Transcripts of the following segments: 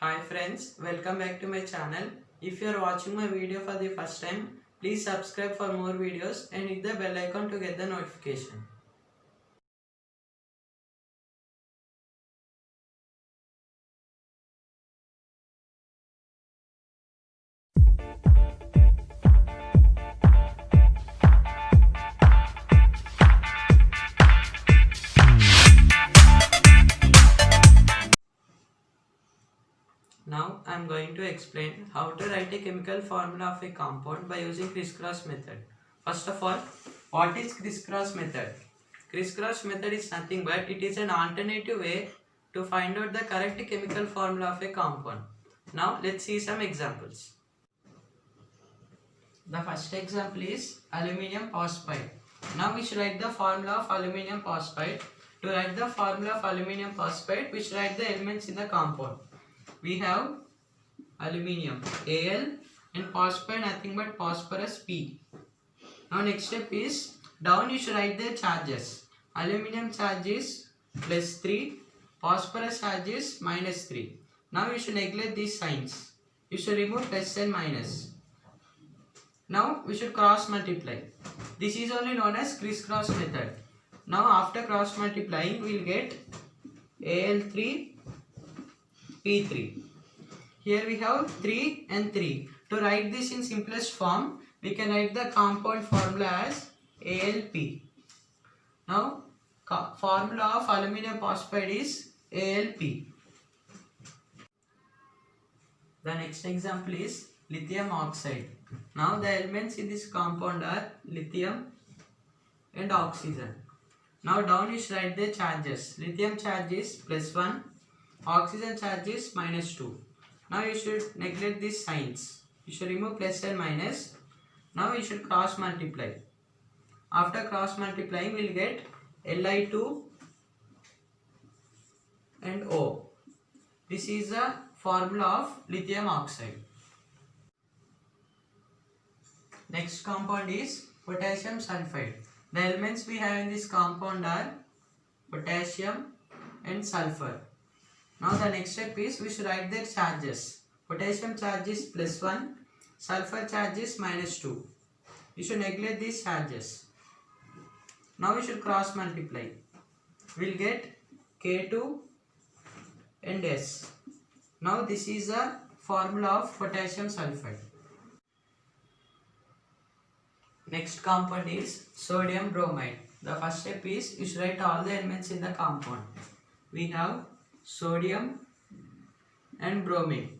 Hi friends, welcome back to my channel. If you are watching my video for the first time, please subscribe for more videos and hit the bell icon to get the notification. Now I am going to explain how to write a chemical formula of a compound by using crisscross method. First of all, what is crisscross method? Crisscross method is nothing but it is an alternative way to find out the correct chemical formula of a compound. Now let's see some examples. The first example is aluminium phosphide. Now we should write the formula of aluminium phosphide. To write the formula of aluminium phosphide, we should write the elements in the compound. We have aluminium Al and phosphide nothing but phosphorus P. Now next step is down you should write the charges. Aluminium charge is +3, phosphorus charge is -3. Now you should neglect these signs. You should remove plus and minus. Now we should cross multiply. This is only known as crisscross method. Now after cross multiplying we will get Al3 P3. Here we have 3 and 3. To write this in simplest form, we can write the compound formula as Alp. Now formula of aluminium phosphide is Alp. The next example is lithium oxide. Now the elements in this compound are lithium and oxygen. Now down you should write the charges. Lithium charge is +1, oxygen charge is -2. Now you should neglect these signs. You should remove plus and minus. Now you should cross multiply. After cross multiplying we will get Li2 and O. This is the formula of lithium oxide. Next compound is potassium sulfide. The elements we have in this compound are potassium and sulfur. Now the next step is we should write their charges. Potassium charge is +1, sulfur charge is -2. You should neglect these charges. Now we should cross multiply. We will get K2 and S. Now this is the formula of potassium sulfide. Next compound is sodium bromide. The first step is you should write all the elements in the compound. We have sodium and bromine.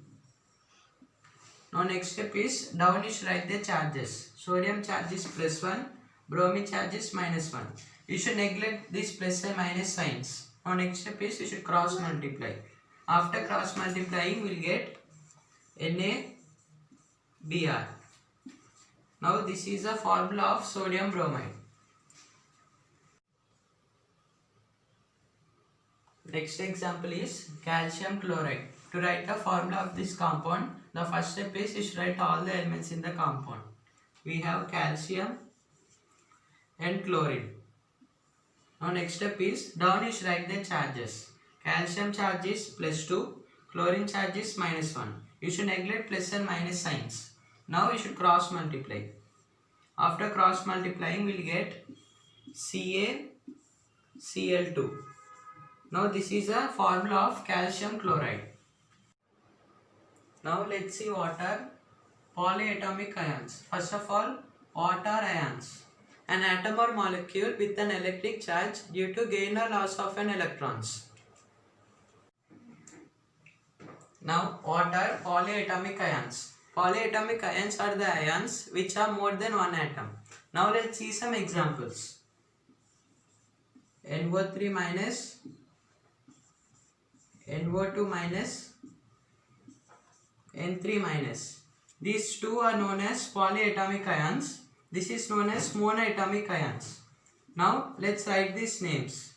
Now next step is down you should write the charges. Sodium charge is +1, bromine charge is -1. You should neglect these plus and minus signs. Now next step is you should cross multiply. After cross multiplying we will get NaBr. Now this is the formula of sodium bromide. Next example is calcium chloride. To write the formula of this compound, the first step is you should write all the elements in the compound. We have calcium and chlorine. Now next step is down you should write the charges. Calcium charge is +2, chlorine charge is -1. You should neglect plus and minus signs. Now you should cross multiply. After cross multiplying we will get CaCl2. Now this is a formula of calcium chloride. Now let's see what are polyatomic ions. First of all, what are ions? An atom or molecule with an electric charge due to gain or loss of an electrons. Now what are polyatomic ions? Polyatomic ions are the ions which are more than one atom. Now let's see some examples. NO3 minus, NO2 minus, N3 minus. These two are known as polyatomic ions. This is known as monoatomic ions. Now let's write these names.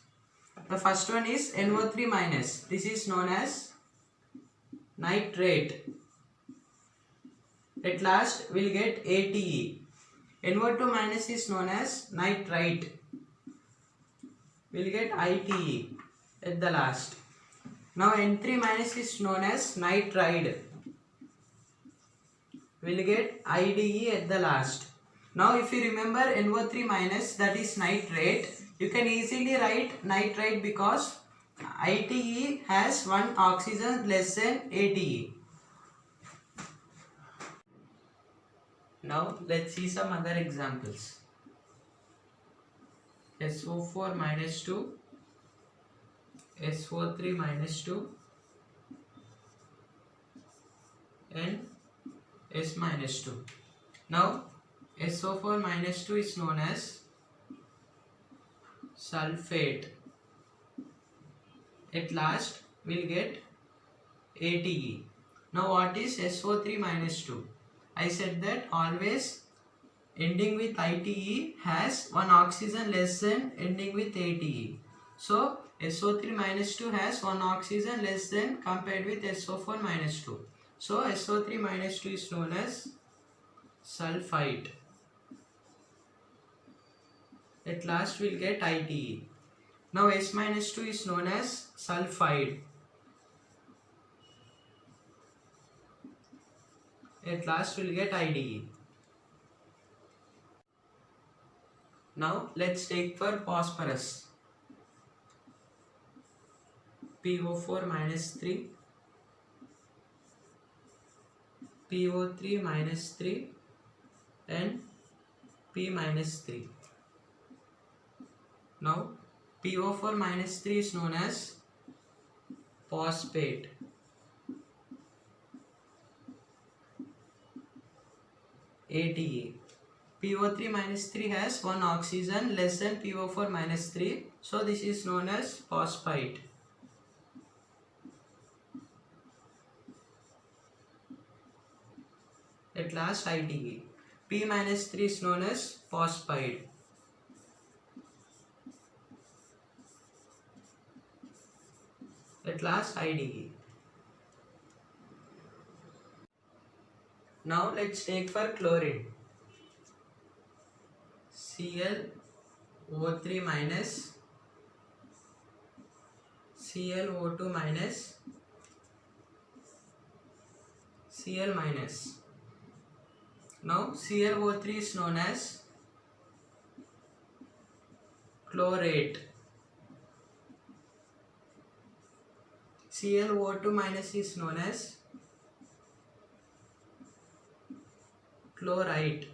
The first one is NO3 minus. This is known as nitrate. At last we will get ATE. NO2 minus is known as nitrite. We will get ITE at the last. Now N3 minus is known as nitride. We'll get IDE at the last. Now if you remember NO3 minus, that is nitrate, you can easily write nitrite because ITE has one oxygen less than ATE. Now let's see some other examples. SO4 minus 2, SO3 minus 2 and S minus 2. Now SO4 minus 2 is known as sulfate. At last we'll get ATE. Now what is SO3 minus 2? I said that always ending with ITE has one oxygen less than ending with ATE. So SO3 minus 2 has one oxygen less than compared with SO4 minus 2. So SO3 minus 2 is known as sulfite. At last we'll get ITE. Now S minus 2 is known as sulfide. At last we'll get IDE. Now let's take for phosphorus. PO4 minus 3, PO3 minus 3 and P minus 3. Now PO4 minus 3 is known as phosphate. ATE. PO3 minus 3 has one oxygen less than PO4 minus 3. So this is known as phosphite. At last ITE. P minus 3 is known as phosphide. At last IDE. Now let's take for chlorine. ClO3 minus, ClO2 minus, Cl minus. Now ClO3 is known as chlorate. ClO2 minus is known as chlorite.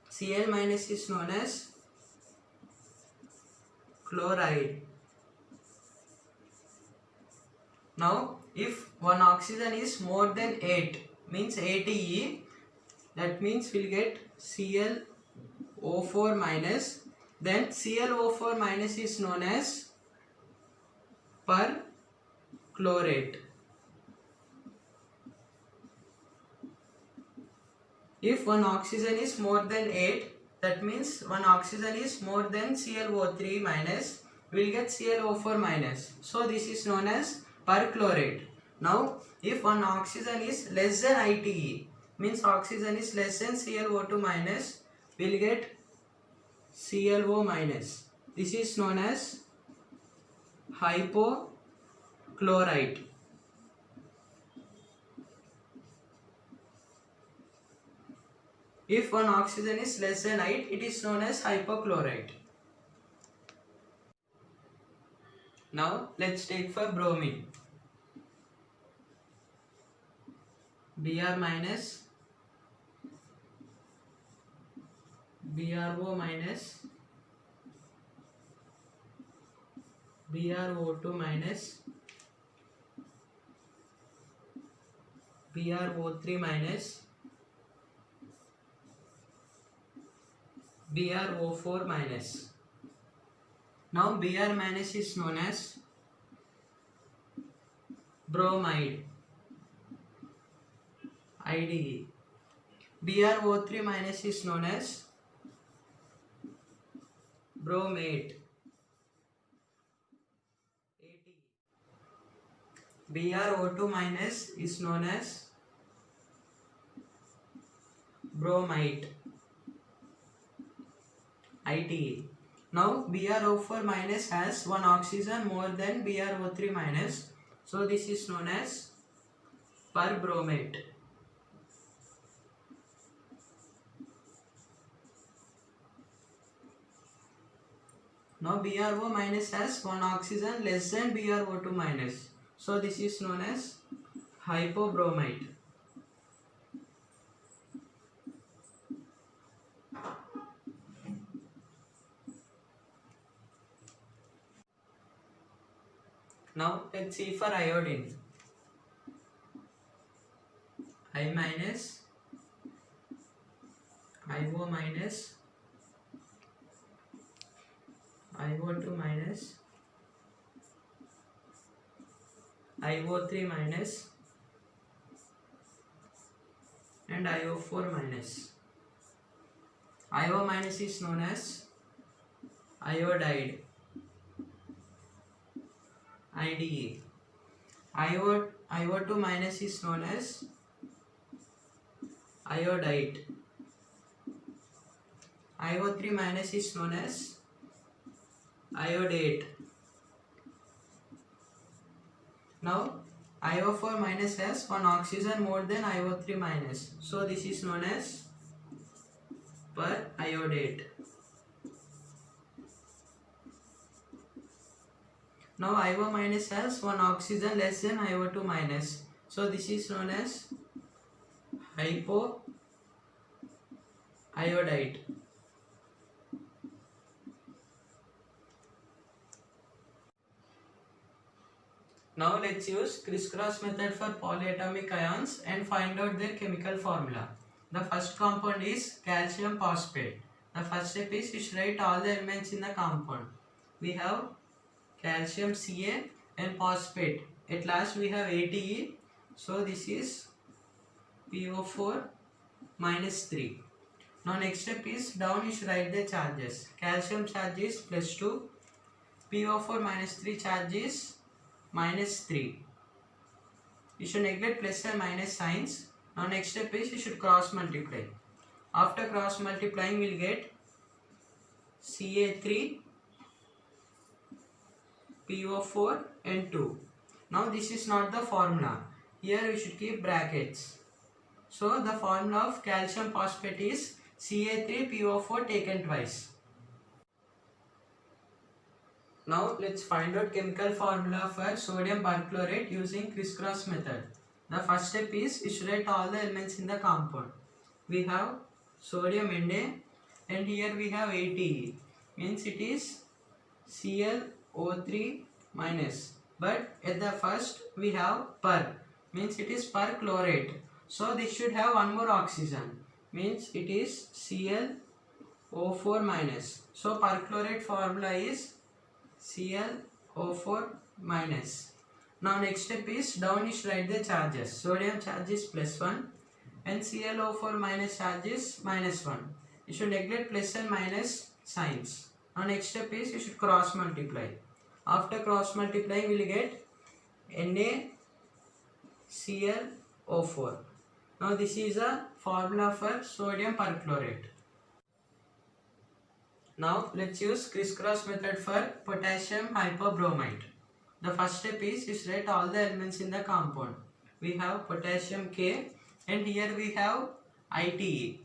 Cl minus is known as chloride. Now if one oxygen is more than 8 means ATE, that means we'll get ClO4 minus, then ClO4 minus is known as perchlorate. If one oxygen is more than 8, that means one oxygen is more than ClO3 minus, we'll get ClO4 minus. So this is known as perchlorate. Now if one oxygen is less than ITE, means oxygen is less than ClO2 minus, we'll get ClO minus. This is known as hypochlorite. If one oxygen is less than 8, it is known as hypochlorite. Now let's take for bromine. Br minus, BrO minus, BrO2 minus, BrO3 minus, BrO4 minus. Now Br minus is known as bromide. IDE. BrO3 minus is known as bromate. ATE. BrO2 minus is known as bromite. ITE. Now BrO4 minus has one oxygen more than BrO3 minus. So this is known as perbromate. Now BrO minus has one oxygen less than BrO2 minus. So this is known as hypobromite. Now let's see for iodine. I minus, IO minus, IO2 minus, IO3 minus and IO4 minus. IO minus is known as iodide, IDE. IO2 minus is known as iodide. IO3 minus is known as iodate. Now IO4 minus has one oxygen more than IO3 minus. So this is known as periodate. Now IO minus has one oxygen less than IO2 minus. So this is known as hypoiodite. Now let's use crisscross method for polyatomic ions and find out their chemical formula. The first compound is calcium phosphate. The first step is you should write all the elements in the compound. We have calcium Ca and phosphate. At last we have ATE. So this is PO4 minus 3. Now next step is down you should write the charges. Calcium charge is +2. PO4 minus 3 charge is -3. You should neglect plus and minus signs. Now next step is you should cross multiply. After cross multiplying we will get Ca3, PO4 and 2. Now this is not the formula. Here we should keep brackets. So the formula of calcium phosphate is Ca3PO4 taken twice. Now let's find out chemical formula for sodium perchlorate using crisscross method. The first step is isolate all the elements in the compound. We have sodium Na and here we have ATE. Means it is ClO3 minus. But at the first we have per. Means it is perchlorate. So this should have one more oxygen. Means it is ClO4 minus. So perchlorate formula is ClO4 minus. Now next step is down you should write the charges. Sodium charge is +1 and ClO4 minus charge is -1. You should neglect plus and minus signs. Now next step is you should cross multiply. After cross multiplying we will get NaClO4. Now this is a formula for sodium perchlorate. Now let's use crisscross method for potassium hypobromite. The first step is you write all the elements in the compound. We have potassium K and here we have ITE.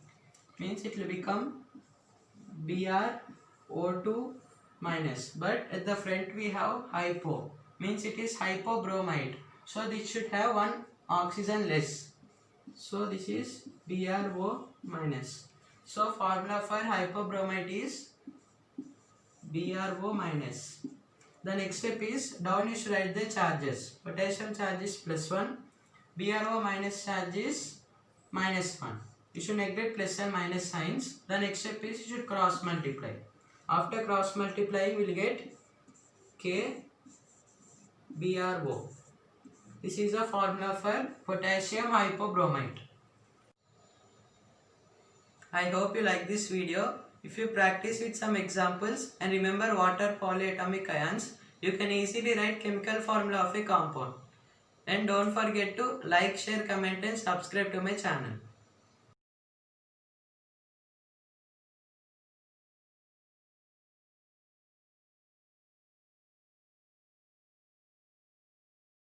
Means it will become BrO2 minus. But at the front we have hypo. Means it is hypobromite. So this should have one oxygen less. So this is BrO minus. So formula for hypobromite is BrO minus. The next step is down you should write the charges. Potassium charge is +1. BrO minus charge is -1. You should neglect plus and minus signs. The next step is you should cross multiply. After cross multiplying we will get KBrO. This is a formula for potassium hypobromite. I hope you like this video. If you practice with some examples and remember what are polyatomic ions, you can easily write chemical formula of a compound. And don't forget to like, share, comment and subscribe to my channel.